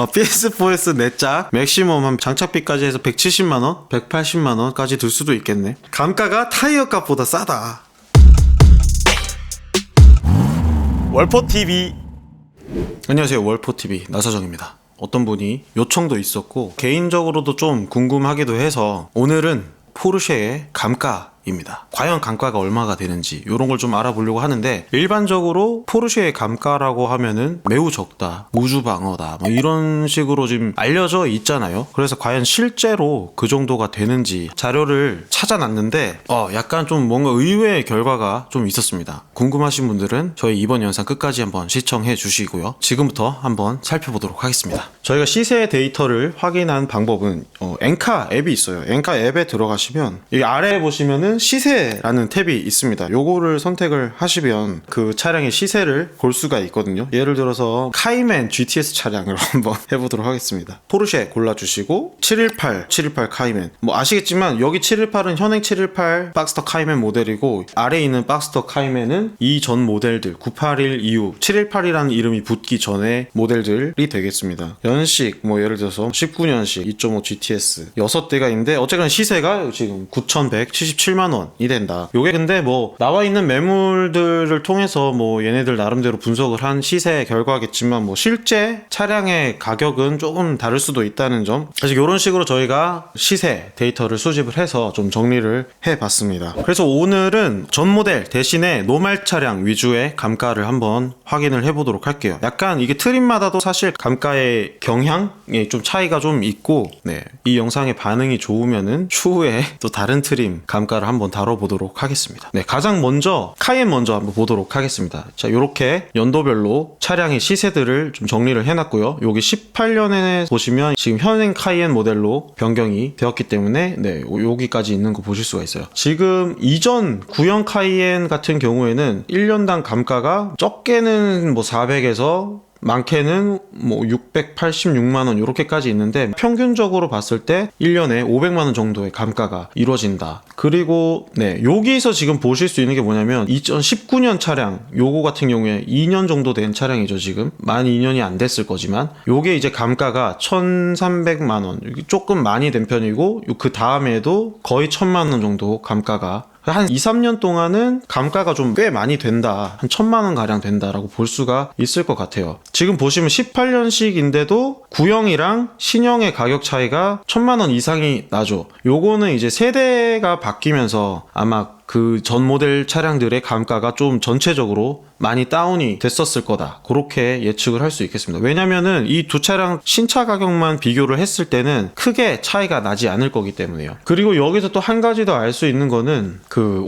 PS4S 내짝 맥시멈 한 장착비까지 해서 170만원? 180만원까지 들 수도 있겠네. 감가가 타이어 값보다 싸다. 월포TV. 안녕하세요, 월포TV 나서정입니다. 어떤 분이 요청도 있었고 개인적으로도 좀 궁금하기도 해서 오늘은 포르쉐의 감가입니다. 과연 감가가 얼마가 되는지 이런 걸 좀 알아보려고 하는데, 일반적으로 포르쉐의 감가라고 하면은 매우 적다, 우주 방어다, 뭐 이런 식으로 지금 알려져 있잖아요. 그래서 과연 실제로 그 정도가 되는지 자료를 찾아놨는데 약간 좀 뭔가 의외의 결과가 좀 있었습니다. 궁금하신 분들은 저희 이번 영상 끝까지 한번 시청해 주시고요. 지금부터 한번 살펴보도록 하겠습니다. 저희가 시세 데이터를 확인한 방법은 엔카 앱이 있어요. 엔카 앱에 들어가시면 이 아래에 보시면은 시세라는 탭이 있습니다. 요거를 선택을 하시면 그 차량의 시세를 볼 수가 있거든요. 예를 들어서 카이맨 GTS 차량을 한번 해보도록 하겠습니다. 포르쉐 골라주시고 718 카이맨, 뭐 아시겠지만 여기 718은 현행 718 박스터 카이맨 모델이고, 아래에 있는 박스터 카이맨은 이전 모델들 981 이후 718이라는 이름이 붙기 전에 모델들이 되겠습니다. 연식 뭐 예를 들어서 19년식 2.5 GTS 6대가 있는데 어쨌거나 시세가 지금 9,177만원이 된다. 요게 근데 뭐 나와 있는 매물들을 통해서 뭐 얘네들 나름대로 분석을 한 시세 결과겠지만, 뭐 실제 차량의 가격은 조금 다를 수도 있다는 점, 사실 이런 식으로 저희가 시세 데이터를 수집을 해서 좀 정리를 해봤습니다. 그래서 오늘은 전 모델 대신에 노말 차량 위주의 감가를 한번 확인을 해보도록 할게요. 약간 이게 트림마다도 사실 감가의 경향에 좀 차이가 좀 있고, 이 영상의 반응이 좋으면은 추후에 또 다른 트림 감가를 한번 다뤄보도록 하겠습니다. 가장 먼저 카이엔 먼저 한번 보도록 하겠습니다. 자, 요렇게 연도별로 차량의 시세들을 좀 정리를 해놨고요. 여기 18년에 보시면 지금 현행 카이엔 모델로 변경이 되었기 때문에 여기까지 있는 거 보실 수가 있어요. 지금 이전 구형 카이엔 같은 경우에는 1년당 감가가 적게는 뭐 400에서 많게는 뭐 686만원 이렇게까지 있는데, 평균적으로 봤을 때 1년에 500만원 정도의 감가가 이루어진다. 그리고 여기서 지금 보실 수 있는 게 뭐냐면 2019년 차량, 요거 같은 경우에 2년 정도 된 차량이죠. 지금 만 2년이 안 됐을 거지만 요게 이제 감가가 1300만원, 조금 많이 된 편이고, 그 다음에도 거의 1000만원 정도 감가가, 한 2, 3년 동안은 감가가 좀 꽤 많이 된다, 한 1000만원 가량 된다라고 볼 수가 있을 것 같아요. 지금 보시면 18년식인데도 구형이랑 신형의 가격 차이가 1000만원 이상이 나죠. 요거는 이제 세대가 바뀌면서 아마 그 전 모델 차량들의 감가가 좀 전체적으로 많이 다운이 됐었을 거다, 그렇게 예측을 할 수 있겠습니다. 왜냐면은 이 두 차량 신차 가격만 비교를 했을 때는 크게 차이가 나지 않을 거기 때문에요. 그리고 여기서 또 한 가지 더 알 수 있는 거는 그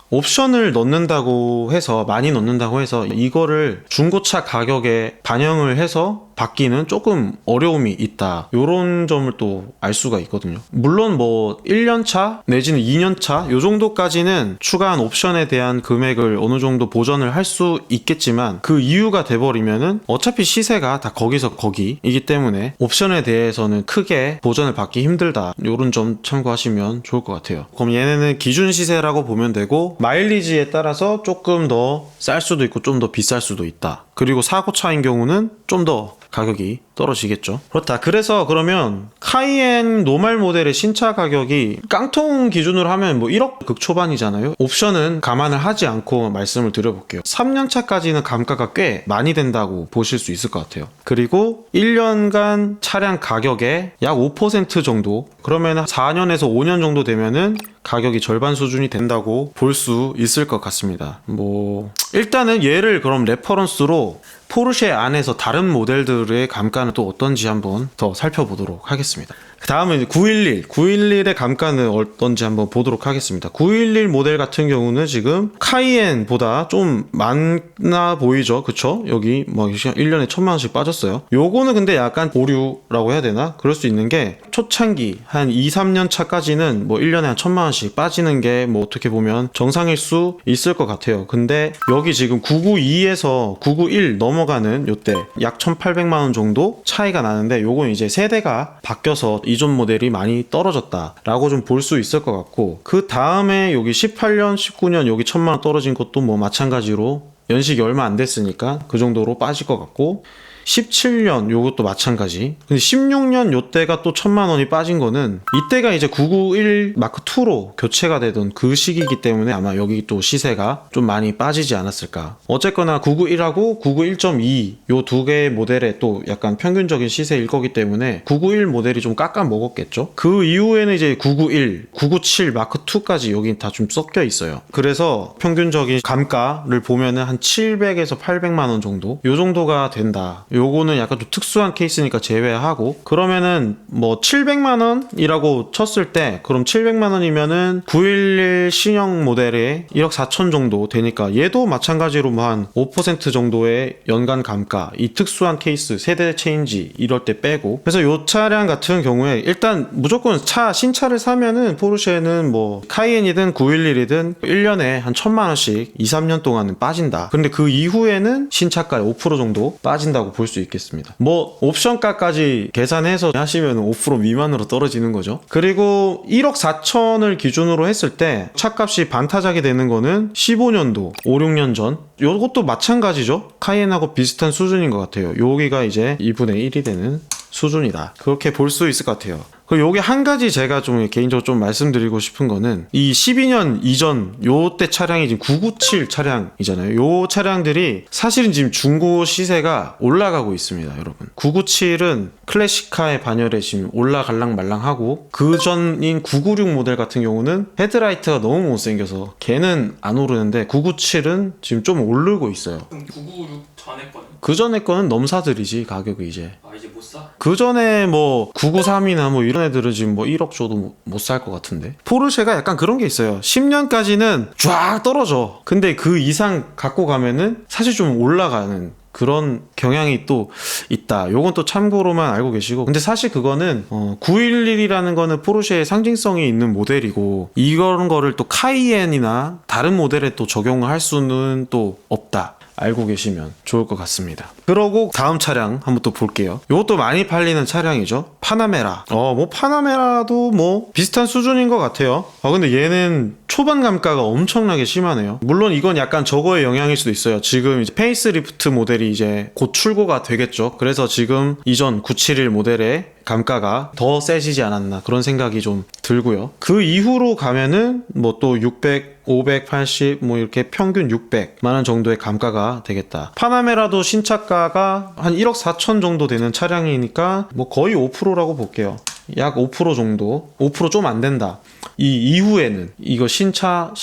옵션을 넣는다고 해서, 많이 넣는다고 해서 이거를 중고차 가격에 반영을 해서 받기는 조금 어려움이 있다, 요런 점을 또 알 수가 있거든요. 물론 뭐 1년차 내지는 2년차 요 정도까지는 추가한 옵션에 대한 금액을 어느 정도 보전을 할 수 있겠지만, 그 이유가 돼버리면은 어차피 시세가 다 거기서 거기이기 때문에 옵션에 대해서는 크게 보전을 받기 힘들다, 요런 점 참고하시면 좋을 것 같아요. 그럼 얘네는 기준 시세라고 보면 되고, 마일리지에 따라서 조금 더 쌀 수도 있고 좀 더 비쌀 수도 있다. 그리고 사고차인 경우는 좀 더 가격이 떨어지겠죠. 그렇다. 그래서 그러면 카이엔 노말 모델의 신차 가격이 깡통 기준으로 하면 뭐 1억 극초반이잖아요. 옵션은 감안을 하지 않고 말씀을 드려볼게요. 3년차까지는 감가가 꽤 많이 된다고 보실 수 있을 것 같아요. 그리고 1년간 차량 가격의 약 5% 정도, 그러면 4년에서 5년 정도 되면은 가격이 절반 수준이 된다고 볼 수 있을 것 같습니다. 뭐 일단은 얘를 그럼 레퍼런스로 포르쉐 안에서 다른 모델들의 감가는 또 어떤지 한번 더 살펴보도록 하겠습니다. 그 다음은 911의 감가는 어떤지 한번 보도록 하겠습니다. 911 모델 같은 경우는 지금 카이엔보다 좀 많아 보이죠, 그쵸? 여기 뭐 1년에 1000만원씩 빠졌어요. 요거는 근데 약간 오류라고 해야 되나? 그럴 수 있는 게, 초창기 한 2, 3년 차까지는 뭐 1년에 한 1000만원씩 빠지는 게 뭐 어떻게 보면 정상일 수 있을 것 같아요. 근데 여기 지금 992에서 991 넘어가는 요때 약 1800만원 정도 차이가 나는데, 요건 이제 세대가 바뀌어서 이전 모델이 많이 떨어졌다라고 좀 볼 수 있을 것 같고, 그 다음에 여기 18년, 19년 여기 1000만원 떨어진 것도 뭐 마찬가지로 연식이 얼마 안 됐으니까 그 정도로 빠질 것 같고, 17년 요것도 마찬가지. 근데 16년 요때가 또 1000만 원이 빠진 거는 이때가 이제 991 마크 2로 교체가 되던 그 시기이기 때문에 아마 여기 또 시세가 좀 많이 빠지지 않았을까. 어쨌거나 991하고 991.2 요 두 개의 모델의 또 약간 평균적인 시세일 거기 때문에 991 모델이 좀 깎아 먹었겠죠. 그 이후에는 이제 991, 997 마크 2까지 여기 다 좀 섞여 있어요. 그래서 평균적인 감가를 보면은 한 700에서 800만 원 정도 요 정도가 된다. 요거는 약간 좀 특수한 케이스니까 제외하고, 그러면은 뭐 700만 원이라고 쳤을 때 그럼 700만 원이면은 911 신형 모델에 1억 4천 정도 되니까 얘도 마찬가지로 뭐 한 5% 정도의 연간 감가, 이 특수한 케이스 세대 체인지 이럴 때 빼고. 그래서 요 차량 같은 경우에 일단 무조건 신차를 사면은 포르쉐는 뭐 카이엔이든 911이든 1년에 한 1000만 원씩 2, 3년 동안은 빠진다. 근데 그 이후에는 신차가 5% 정도 빠진다고 볼 수 있겠습니다. 뭐 옵션가까지 계산해서 하시면 5% 미만으로 떨어지는 거죠. 그리고 1억 4천을 기준으로 했을 때 차값이 반타작이 되는 거는 15년도 5, 6년 전 요것도 마찬가지죠. 카이엔하고 비슷한 수준인 것 같아요. 여기가 이제 2분의 1이 되는 수준이다. 그렇게 볼 수 있을 것 같아요. 그리고 요게 한 가지 제가 좀 개인적으로 좀 말씀드리고 싶은 거는 이 12년 이전 요때 차량이 지금 997 차량이잖아요. 요 차량들이 사실은 지금 중고 시세가 올라가고 있습니다, 여러분. 997은 클래식카의 반열에 지금 올라갈랑 말랑하고, 그 전인 996 모델 같은 경우는 헤드라이트가 너무 못생겨서 걔는 안 오르는데 997은 지금 좀 오르고 있어요. 그럼 996 전에 거는? 그 전에 거는 넘사들이지, 가격이 이제. 아, 이제 못 사? 그 전에 뭐 993이나 뭐 이런 애들은 지금 뭐 1억 줘도 못 살 것 같은데. 포르쉐가 약간 그런 게 있어요. 10년까지는 쫙 떨어져. 근데 그 이상 갖고 가면은 사실 좀 올라가는 그런 경향이 또 있다. 요건 또 참고로만 알고 계시고. 근데 사실 그거는 911이라는 거는 포르쉐의 상징성이 있는 모델이고, 이런 거를 또 카이엔이나 다른 모델에 또 적용을 할 수는 또 없다. 알고 계시면 좋을 것 같습니다. 그러고 다음 차량 한번 또 볼게요. 이것도 많이 팔리는 차량이죠. 파나메라. 뭐 파나메라도 뭐 비슷한 수준인 것 같아요. 근데 얘는 초반 감가가 엄청나게 심하네요. 물론 이건 약간 저거의 영향일 수도 있어요. 지금 이제 페이스리프트 모델이 이제 곧 출고가 되겠죠. 그래서 지금 이전 971 모델의 감가가 더 세지지 않았나 그런 생각이 좀 들고요. 그 이후로 가면은 뭐 또 600, 580 뭐 이렇게 평균 600만 원 정도의 감가가 되겠다. 파나메라도 신차가가 한 1억 4천 정도 되는 차량이니까 뭐 거의 5%라고 볼게요. 약 5% 정도. 5% 좀 안 된다. 이 이후에는 이거 신차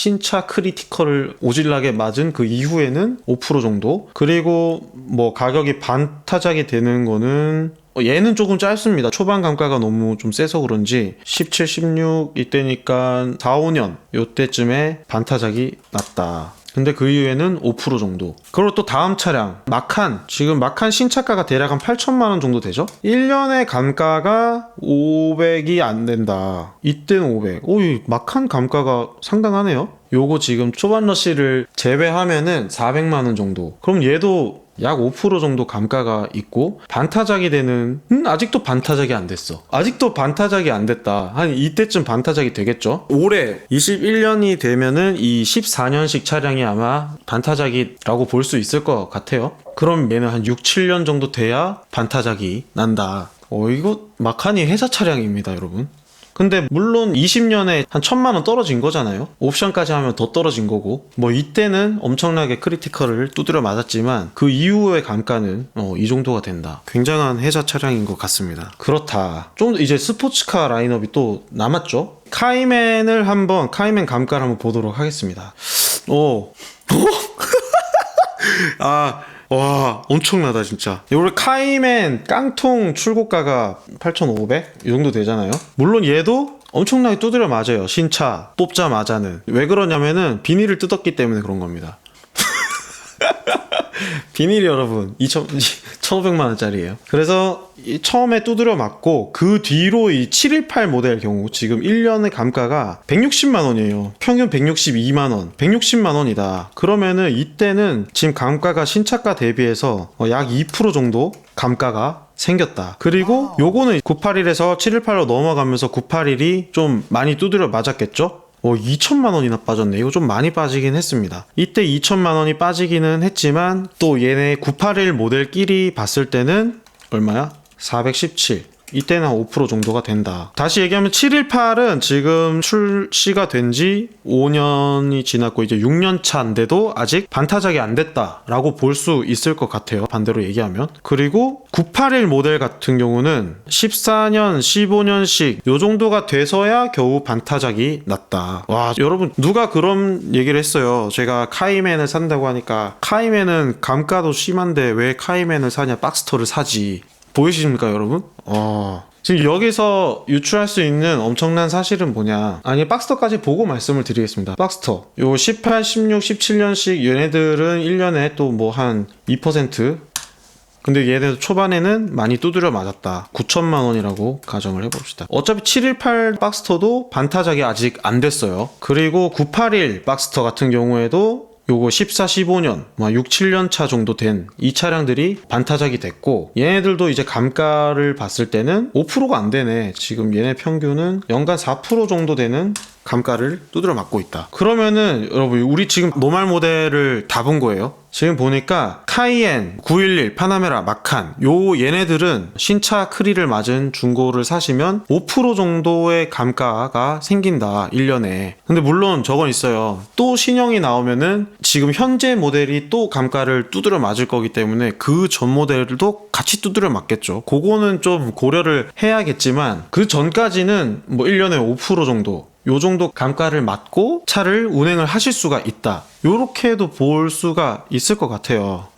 크리티컬을 오질나게 맞은 그 이후에는 5% 정도. 그리고 뭐 가격이 반타작이 되는 거는 얘는 조금 짧습니다. 초반 감가가 너무 좀 세서 그런지 17, 16 이때니까 4, 5년 요때쯤에 반타작이 났다. 근데 그 이후에는 5% 정도. 그리고 또 다음 차량 마칸. 지금 마칸 신차가가 대략 한 8천만 원 정도 되죠? 1년의 감가가 500이 안 된다. 이때는 500. 이 마칸 감가가 상당하네요. 요거 지금 초반 러시를 제외하면은 400만 원 정도. 그럼 얘도 약 5% 정도 감가가 있고, 반타작이 되는 아직도 반타작이 안 됐어. 아직도 반타작이 안 됐다. 한 이때쯤 반타작이 되겠죠. 올해 21년이 되면은 이 14년식 차량이 아마 반타작이라고 볼 수 있을 것 같아요. 그럼 얘는 한 6, 7년 정도 돼야 반타작이 난다. 이거 마칸이 회사 차량입니다, 여러분. 근데 물론 20년에 한 1000만 원 떨어진 거잖아요. 옵션까지 하면 더 떨어진 거고, 뭐 이때는 엄청나게 크리티컬을 두드려 맞았지만 그 이후의 감가는 이 정도가 된다. 굉장한 회사 차량인 것 같습니다. 그렇다. 좀 이제 스포츠카 라인업이 또 남았죠. 카이맨을 한번, 카이맨 감가를 한번 보도록 하겠습니다. 와, 엄청나다 진짜. 원래 카이맨 깡통 출고가가 8,500? 이 정도 되잖아요. 물론 얘도 엄청나게 두드려 맞아요. 신차 뽑자마자는. 왜 그러냐면은 비닐을 뜯었기 때문에 그런 겁니다. 비닐이 여러분 1,500만 원짜리예요. 그래서 처음에 두드려 맞고 그 뒤로 이 718 모델 경우 지금 1년의 감가가 160만 원이에요. 평균 162만 원. 160만 원이다. 그러면은 이때는 지금 감가가 신차가 대비해서 약 2% 정도 감가가 생겼다. 그리고 요거는 981에서 718로 넘어가면서 981이 좀 많이 두드려 맞았겠죠? 2천만 원이나 빠졌네. 이거 좀 많이 빠지긴 했습니다. 이때 2천만 원이 빠지기는 했지만 또 얘네 981 모델끼리 봤을 때는 얼마야? 417. 이때는 한 5% 정도가 된다. 다시 얘기하면 718은 지금 출시가 된 지 5년이 지났고 이제 6년 차인데도 아직 반타작이 안 됐다라고 볼 수 있을 것 같아요. 반대로 얘기하면. 그리고 981 모델 같은 경우는 14년, 15년씩 요 정도가 돼서야 겨우 반타작이 났다. 와, 여러분 누가 그런 얘기를 했어요. 제가 카이맨을 산다고 하니까 카이맨은 감가도 심한데 왜 카이맨을 사냐, 박스터를 사지. 보이십니까 여러분? 지금 여기서 유추할 수 있는 엄청난 사실은 뭐냐, 아니 박스터까지 보고 말씀을 드리겠습니다. 박스터 요 18, 16, 17년식 얘네들은 1년에 또 뭐 한 2%, 근데 얘네도 초반에는 많이 두드려 맞았다. 9천만 원이라고 가정을 해봅시다. 어차피 718 박스터도 반타작이 아직 안 됐어요. 그리고 981 박스터 같은 경우에도 요거 14, 15년, 6, 7년 차 정도 된 이 차량들이 반타작이 됐고, 얘네들도 이제 감가를 봤을 때는 5%가 안 되네. 지금 얘네 평균은 연간 4% 정도 되는 감가를 두드려 맞고 있다. 그러면은 여러분 우리 지금 노말 모델을 다 본 거예요. 지금 보니까 카이엔, 911, 파나메라, 마칸 요 얘네들은 신차 크리를 맞은 중고를 사시면 5% 정도의 감가가 생긴다 1년에. 근데 물론 저건 있어요. 또 신형이 나오면은 지금 현재 모델이 또 감가를 두드려 맞을 거기 때문에 그 전 모델도 같이 두드려 맞겠죠. 그거는 좀 고려를 해야겠지만 그 전까지는 뭐 1년에 5% 정도 요 정도 감가를 맞고 차를 운행을 하실 수가 있다. 요렇게도 볼 수가 있을 것 같아요.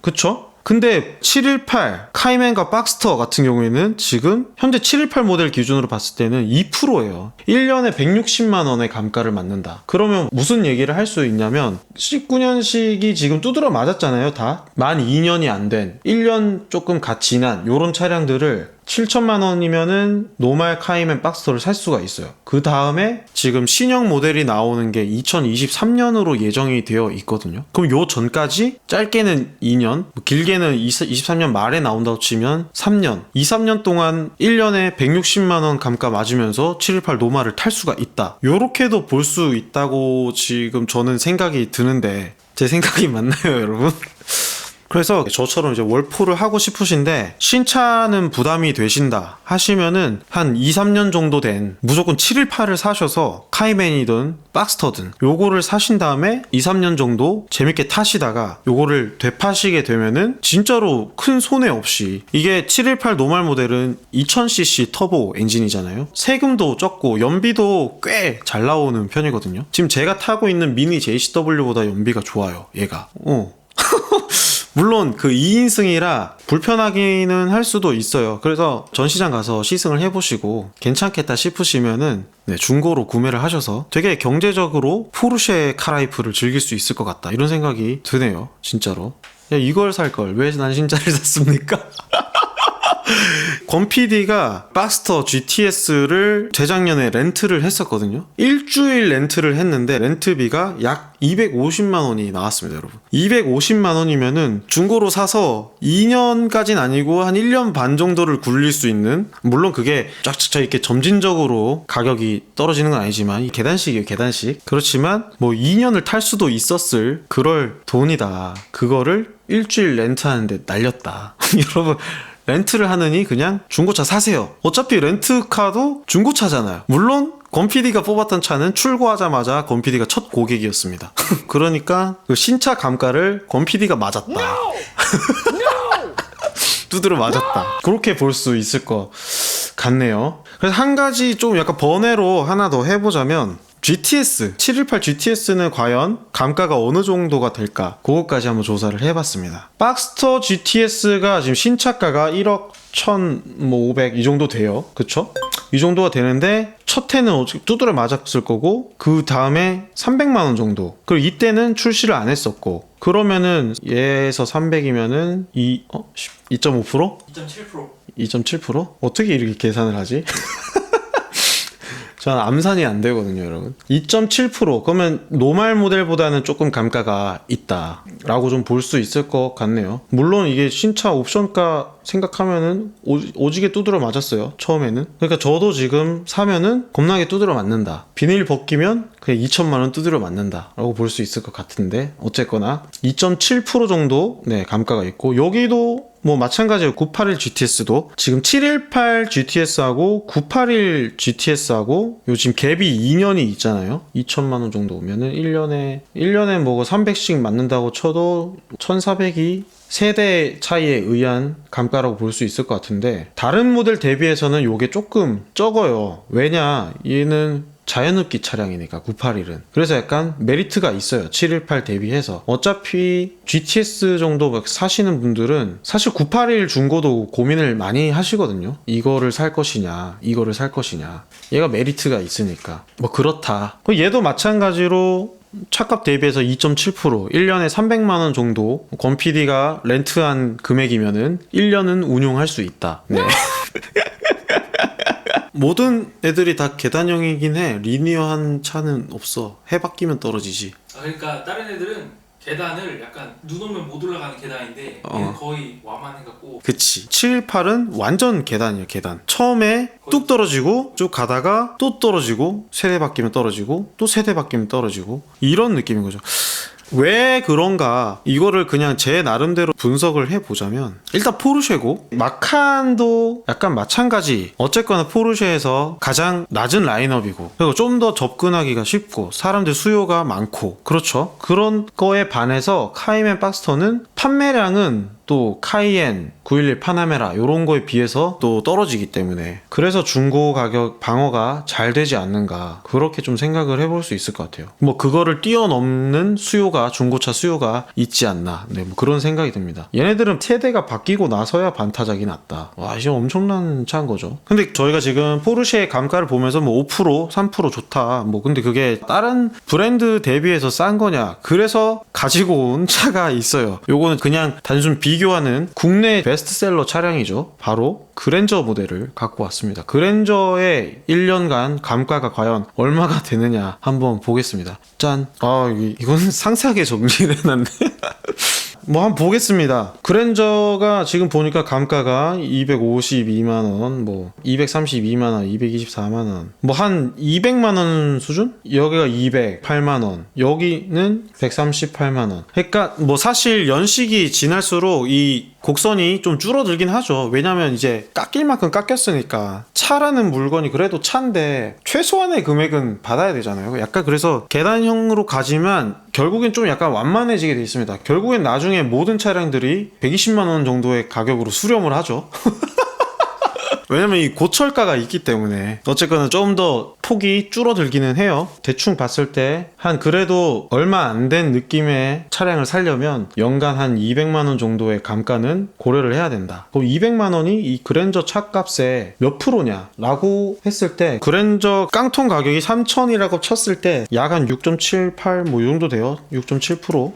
그쵸? 근데 718 카이맨과 박스터 같은 경우에는 지금 현재 718 모델 기준으로 봤을 때는 2%예요. 1년에 160만 원의 감가를 맞는다. 그러면 무슨 얘기를 할 수 있냐면 19년식이 지금 두드러 맞았잖아요. 다 만 2년이 안 된 1년 조금 갓 지난 요런 차량들을 7천만 원이면은 노말 카이맨 박스터를 살 수가 있어요. 그 다음에 지금 신형 모델이 나오는 게 2023년으로 예정이 되어 있거든요. 그럼 요 전까지 짧게는 2년, 길게는 23년 말에 나온다고 치면 3년, 2, 3년 동안 1년에 160만 원 감가 맞으면서 718 노말을 탈 수가 있다. 요렇게도 볼 수 있다고 지금 저는 생각이 드는데 제 생각이 맞나요, 여러분? 그래서 저처럼 이제 월포를 하고 싶으신데 신차는 부담이 되신다 하시면은 한 2, 3년 정도 된 무조건 718을 사셔서 카이맨이든 박스터든 요거를 사신 다음에 2, 3년 정도 재밌게 타시다가 요거를 되파시게 되면은 진짜로 큰 손해 없이, 이게 718 노말 모델은 2000cc 터보 엔진이잖아요. 세금도 적고 연비도 꽤 잘 나오는 편이거든요. 지금 제가 타고 있는 미니 JCW보다 연비가 좋아요, 얘가. 물론 그 2인승이라 불편하기는 할 수도 있어요. 그래서 전시장 가서 시승을 해보시고 괜찮겠다 싶으시면은 중고로 구매를 하셔서 되게 경제적으로 포르쉐 카라이프를 즐길 수 있을 것 같다, 이런 생각이 드네요. 진짜로. 야, 이걸 살 걸 왜 난 신차를 샀습니까? 권 PD가 박스터 GTS를 재작년에 렌트를 했었거든요. 일주일 렌트를 했는데 렌트비가 약 250만 원이 나왔습니다, 여러분. 250만 원이면은 중고로 사서 2년까진 아니고 한 1년 반 정도를 굴릴 수 있는, 물론 그게 쫙쫙 이렇게 점진적으로 가격이 떨어지는 건 아니지만 이 계단식이에요, 계단식. 그렇지만 뭐 2년을 탈 수도 있었을 그럴 돈이다. 그거를 일주일 렌트하는데 날렸다. 여러분, 렌트를 하느니 그냥 중고차 사세요. 어차피 렌트카도 중고차잖아요. 물론 권 PD가 뽑았던 차는 출고하자마자 권 PD가 첫 고객이었습니다. 그러니까 그 신차 감가를 권 PD가 맞았다. 두드려 맞았다. 그렇게 볼 수 있을 것 같네요. 그래서 한 가지 좀 약간 번외로 하나 더 해보자면, GTS, 718 GTS는 과연 감가가 어느 정도가 될까? 그것까지 한번 조사를 해봤습니다. 박스터 GTS가 지금 신차가가 1억 1,500 이 정도 돼요. 그쵸? 이 정도가 되는데 첫 해는 두드려 맞았을 거고 그 다음에 300만 원 정도. 그리고 이때는 출시를 안 했었고, 그러면은 얘에서 300이면은 2.5%? 2.7%. 2.7%? 어떻게 이렇게 계산을 하지? 저는 암산이 안 되거든요, 여러분. 2.7% 그러면 노말 모델보다는 조금 감가가 있다라고 좀 볼 수 있을 것 같네요. 물론 이게 신차 옵션가 생각하면은 오지게 두드려 맞았어요, 처음에는. 그러니까 저도 지금 사면은 겁나게 두드려 맞는다. 비닐 벗기면 그냥 2천만 원 두드려 맞는다라고 볼 수 있을 것 같은데, 어쨌거나 2.7% 정도 네, 감가가 있고, 여기도 뭐 마찬가지로 981 GTS도 지금 718 GTS하고 981 GTS하고 요즘 갭이 2년이 있잖아요. 2천만 원 정도 오면은 1년에 뭐 300씩 맞는다고 쳐도 1,400이 세대 차이에 의한 감가라고 볼 수 있을 것 같은데, 다른 모델 대비해서는 요게 조금 적어요. 왜냐, 얘는 자연흡기 차량이니까 981은. 그래서 약간 메리트가 있어요, 718 대비해서. 어차피 GTS 정도 막 사시는 분들은 사실 981 중고도 고민을 많이 하시거든요. 이거를 살 것이냐 이거를 살 것이냐. 얘가 메리트가 있으니까 뭐 그렇다. 얘도 마찬가지로 차값 대비해서 2.7% 1년에 300만 원 정도 권 PD가 렌트한 금액이면은 1년은 운용할 수 있다. 네. 모든 애들이 다 계단형이긴 해. 리니어한 차는 없어. 해 바뀌면 떨어지지. 그러니까 다른 애들은 계단을 약간 눈 오면 못 올라가는 계단인데 얘는 거의 와만해갖고. 그치. 718은 완전 계단이야, 계단. 처음에 뚝 떨어지고 쭉 가다가 또 떨어지고, 세대 바뀌면 떨어지고 또 세대 바뀌면 떨어지고, 이런 느낌인 거죠. 왜 그런가, 이거를 그냥 제 나름대로 분석을 해보자면, 일단 포르쉐고 마칸도 약간 마찬가지. 어쨌거나 포르쉐에서 가장 낮은 라인업이고, 그리고 좀 더 접근하기가 쉽고 사람들 수요가 많고, 그렇죠. 그런 거에 반해서 카이멘 박스터는 판매량은 또 카이엔, 911 파나메라 이런 거에 비해서 또 떨어지기 때문에, 그래서 중고 가격 방어가 잘 되지 않는가, 그렇게 좀 생각을 해볼 수 있을 것 같아요. 뭐 그거를 뛰어넘는 수요가, 중고차 수요가 있지 않나, 네, 뭐 그런 생각이 듭니다. 얘네들은 세대가 바뀌고 나서야 반타작이 났다. 와, 이게 엄청난 차인 거죠. 근데 저희가 지금 포르쉐의 감가를 보면서 뭐 5%, 3% 좋다, 뭐 근데 그게 다른 브랜드 대비해서 싼 거냐, 그래서 가지고 온 차가 있어요. 요거는 그냥 단순 비교하는 국내 베스트셀러 차량이죠. 바로 그랜저 모델을 갖고 왔습니다. 그랜저의 1년간 감가가 과연 얼마가 되느냐 한번 보겠습니다. 짠. 아, 이건 상세하게 정리를 해놨네. 뭐 한번 보겠습니다. 그랜저가 지금 보니까 감가가 252만원, 뭐 232만원, 224만원, 뭐 한 200만원 수준? 여기가 208만원, 여기는 138만원. 그러니까 뭐 사실 연식이 지날수록 이 곡선이 좀 줄어들긴 하죠. 왜냐면 이제 깎일 만큼 깎였으니까. 차라는 물건이 그래도 차인데 최소한의 금액은 받아야 되잖아요. 약간 그래서 계단형으로 가지만 결국엔 좀 약간 완만해지게 돼 있습니다. 결국엔 나중에 모든 차량들이 120만원 정도의 가격으로 수렴을 하죠. 왜냐면 이 고철가가 있기 때문에. 어쨌거나 좀 더 폭이 줄어들기는 해요. 대충 봤을 때 한 그래도 얼마 안 된 느낌의 차량을 사려면 연간 한 200만원 정도의 감가는 고려를 해야 된다. 그럼 200만원이 이 그랜저 차값의 몇 프로냐 라고 했을 때, 그랜저 깡통 가격이 3천이라고 쳤을 때 약 한 6.78 뭐 이 정도 돼요. 6.7%.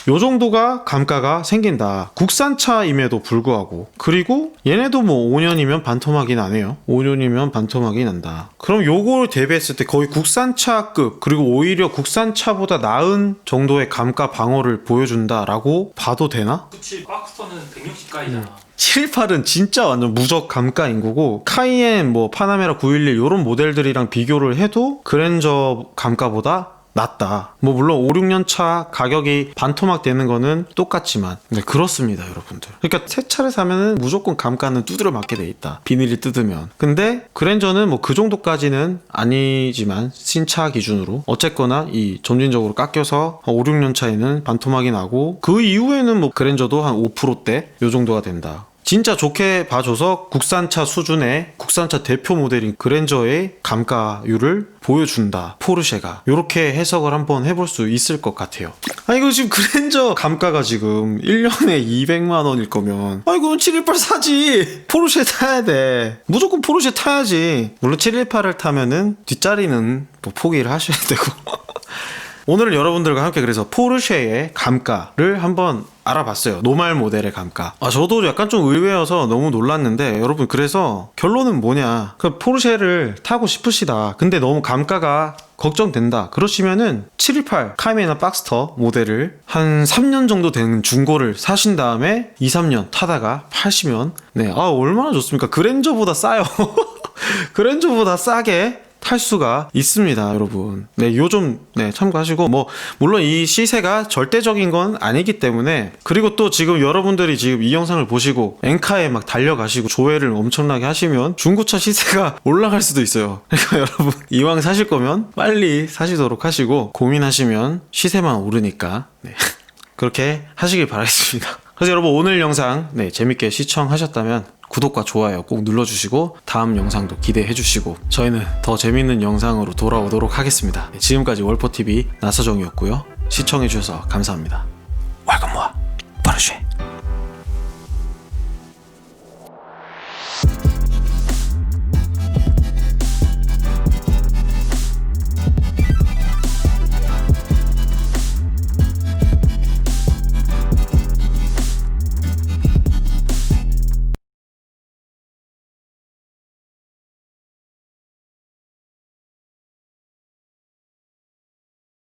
요 정도가 감가가 생긴다. 국산차임에도 불구하고. 그리고 얘네도 뭐 5년이면 반토막이 나네요. 5년이면 반토막이 난다. 그럼 요걸 대비했을 때 거의 국산차급, 그리고 오히려 국산차보다 나은 정도의 감가 방어를 보여준다라고 봐도 되나? 그치, 박스터는 160가이잖아. 78은 진짜 완전 무적 감가인 거고, 카이엔, 뭐 파나메라 911 이런 모델들이랑 비교를 해도 그랜저 감가보다 낮다. 뭐 물론 5, 6년 차 가격이 반토막 되는 거는 똑같지만, 네, 그렇습니다, 여러분들. 그러니까 새 차를 사면은 무조건 감가는 두드려 맞게 돼 있다, 비닐이 뜯으면. 근데 그랜저는 뭐 그 정도까지는 아니지만, 신차 기준으로 어쨌거나 이 점진적으로 깎여서 한 5, 6년 차에는 반토막이 나고, 그 이후에는 뭐 그랜저도 한 5%대 요 정도가 된다. 진짜 좋게 봐줘서 국산차 수준의 국산차 대표 모델인 그랜저의 감가율을 보여준다, 포르쉐가. 이렇게 해석을 한번 해볼 수 있을 것 같아요. 이거 지금 그랜저 감가가 지금 1년에 200만 원일 거면, 그럼 718 사지. 포르쉐 타야 돼. 무조건 포르쉐 타야지. 물론 718을 타면은 뒷자리는 뭐 포기를 하셔야 되고. 오늘은 여러분들과 함께 그래서 포르쉐의 감가를 한번 알아봤어요. 노말 모델의 감가. 저도 약간 좀 의외여서 너무 놀랐는데 여러분, 그래서 결론은 뭐냐, 포르쉐를 타고 싶으시다, 근데 너무 감가가 걱정된다 그러시면은 718 카이메나 박스터 모델을 한 3년 정도 된 중고를 사신 다음에 2, 3년 타다가 파시면 얼마나 좋습니까? 그랜저보다 싸요. 그랜저보다 싸게 탈 수가 있습니다, 여러분. 요점 참고하시고, 물론 이 시세가 절대적인 건 아니기 때문에, 그리고 또 지금 여러분들이 지금 이 영상을 보시고 엔카에 막 달려가시고 조회를 엄청나게 하시면 중고차 시세가 올라갈 수도 있어요. 그러니까 여러분, 이왕 사실 거면 빨리 사시도록 하시고, 고민하시면 시세만 오르니까 그렇게 하시길 바라겠습니다. 그래서 여러분, 오늘 영상 재밌게 시청하셨다면 구독과 좋아요 꼭 눌러주시고 다음 영상도 기대해주시고 저희는 더 재밌는 영상으로 돌아오도록 하겠습니다. 지금까지 월포TV 나서정이었고요. 시청해주셔서 감사합니다. 월급